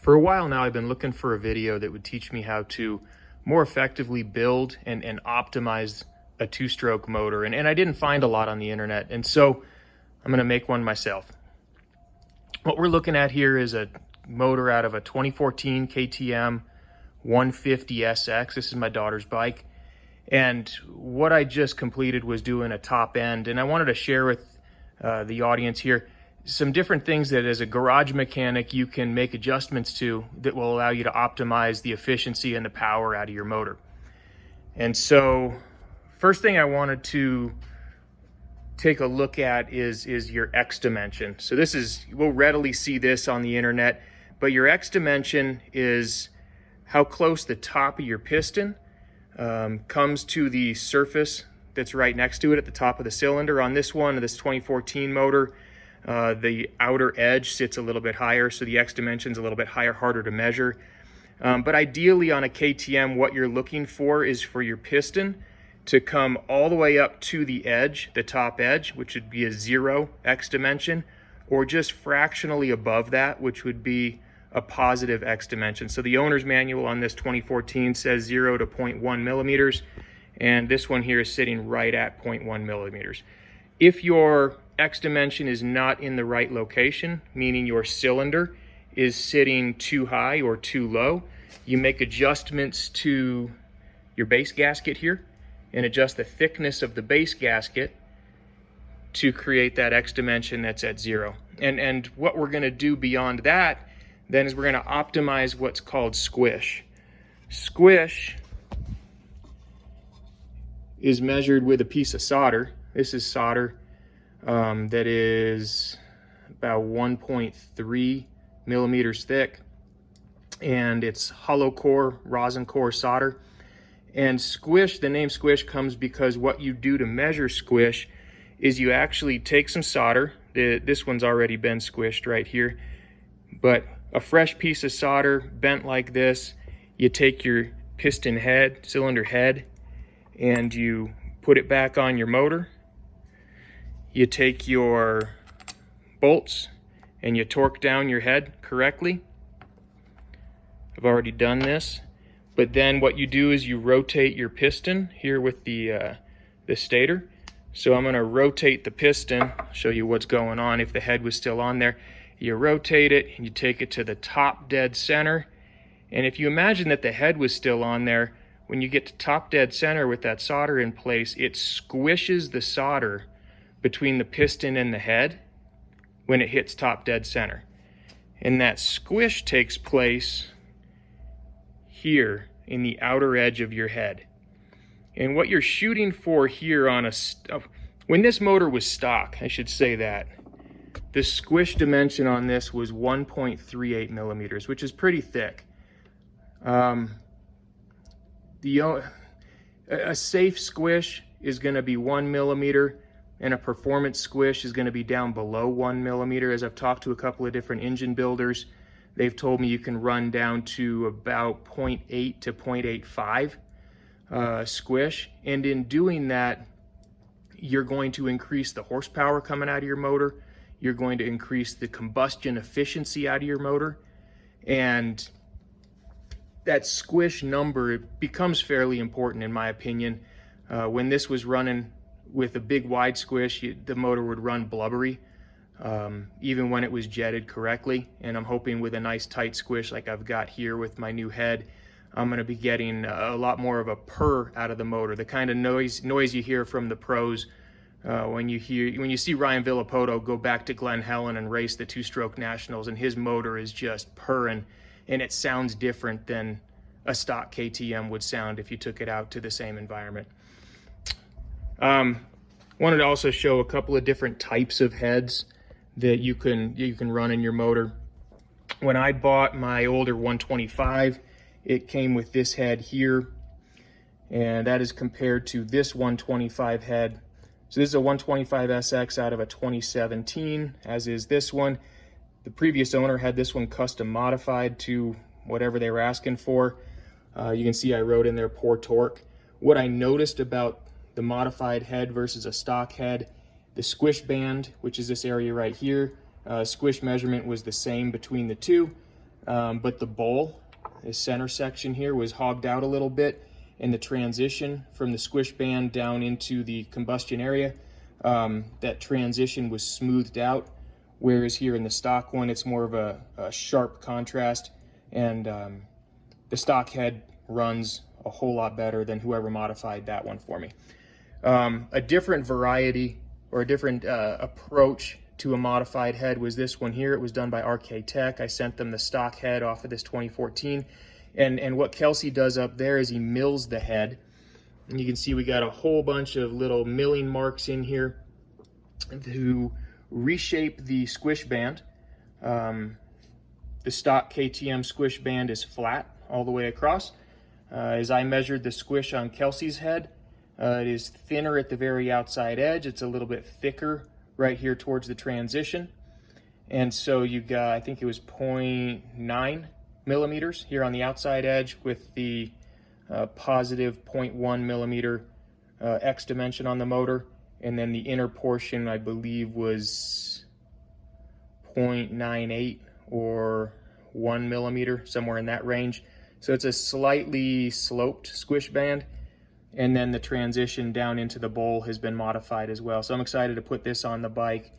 For a while now, I've been looking for a video that would teach me how to more effectively build and optimize a two-stroke motor. And I didn't find a lot on the internet. And so I'm going to make one myself. What we're looking at here is a motor out of a 2014 KTM 150 SX. This is my daughter's bike. And what I just completed was doing a top end. And I wanted to share with the audience here some different things that as a garage mechanic you can make adjustments to that will allow you to optimize the efficiency and the power out of your motor. And so first thing I wanted to take a look at is your X dimension. So this is, we'll readily see this on the internet, but your X dimension is how close the top of your piston comes to the surface that's right next to it at the top of the cylinder. On this one, this 2014 motor, the outer edge sits a little bit higher, so the X dimension is a little bit higher, harder to measure. But ideally on a KTM, what you're looking for is for your piston to come all the way up to the edge, the top edge, which would be a 0 X dimension, or just fractionally above that, which would be a positive X dimension. So the owner's manual on this 2014 says 0 to 0.1 millimeters, and this one here is sitting right at 0.1 millimeters. If your X dimension is not in the right location, meaning your cylinder is sitting too high or too low, you make adjustments to your base gasket here and adjust the thickness of the base gasket to create that X dimension that's at 0. And what we're going to do beyond that then is we're going to optimize what's called squish. Squish is measured with a piece of solder. This is solder that is about 1.3 millimeters thick, and it's hollow core, rosin core solder. And squish, the name squish comes because what you do to measure squish is you actually take some solder. This one's already been squished right here, but a fresh piece of solder bent like this, you take your piston head, cylinder head, and you put it back on your motor. You take your bolts and you torque down your head correctly. I've already done this. But then what you do is you rotate your piston here with the stator. So I'm going to rotate the piston, I'll show you what's going on if the head was still on there. You rotate it and you take it to the top dead center. And if you imagine that the head was still on there, when you get to top dead center with that solder in place, it squishes the solder between the piston and the head when it hits top dead center. And that squish takes place here in the outer edge of your head. And what you're shooting for here on when this motor was stock, I should say that, the squish dimension on this was 1.38 millimeters, which is pretty thick. A safe squish is going to be 1 millimeter, and a performance squish is going to be down below 1 millimeter. As I've talked to a couple of different engine builders, they've told me you can run down to about 0.8 to 0.85 squish. And in doing that, you're going to increase the horsepower coming out of your motor. You're going to increase the combustion efficiency out of your motor. And that squish number becomes fairly important in my opinion. When this was running with a big wide squish, the motor would run blubbery, even when it was jetted correctly. And I'm hoping with a nice tight squish like I've got here with my new head, I'm going to be getting a lot more of a purr out of the motor, the kind of noise you hear from the pros when you see Ryan Villapoto go back to Glen Helen and race the two-stroke nationals, and his motor is just purring, and it sounds different than a stock KTM would sound if you took it out to the same environment. Wanted to also show a couple of different types of heads that you can run in your motor. When I bought my older 125, it came with this head here, and that is compared to this 125 head. So this is a 125 SX out of a 2017, as is this one. The previous owner had this one custom modified to whatever they were asking for. You can see I wrote in there poor torque. What I noticed about the modified head versus a stock head, the squish band, which is this area right here, squish measurement was the same between the two. but the bowl, this center section here, was hogged out a little bit, and the transition from the Squish Band down into the combustion area, that transition was smoothed out, whereas here in the stock one, it's more of a sharp contrast, and the stock head runs a whole lot better than whoever modified that one for me. A different variety or a different approach to a modified head was this one here. It was done by RK Tech. I sent them the stock head off of this 2014. And what Kelsey does up there is he mills the head. And you can see we got a whole bunch of little milling marks in here to reshape the Squish Band. The stock KTM Squish Band is flat all the way across. As I measured the squish on Kelsey's head, it is thinner at the very outside edge. It's a little bit thicker right here towards the transition. And so you got, I think it was 0.9 millimeters here on the outside edge with the positive 0.1 millimeter X dimension on the motor. And then the inner portion, I believe, was 0.98 or 1 millimeter, somewhere in that range. So it's a slightly sloped Squish Band. And then the transition down into the bowl has been modified as well. So I'm excited to put this on the bike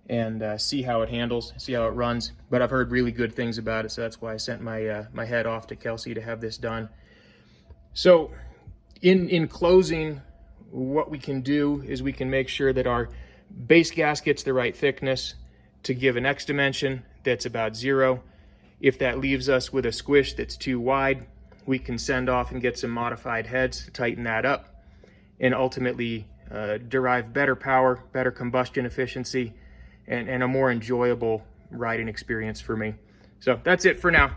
and see how it handles, see how it runs. But I've heard really good things about it, so that's why I sent my head off to Kelsey to have this done. So in closing, what we can do is we can make sure that our base gasket's the right thickness to give an X dimension that's about 0. If that leaves us with a squish that's too wide, we can send off and get some modified heads to tighten that up and ultimately derive better power, better combustion efficiency, and a more enjoyable riding experience for me. So that's it for now.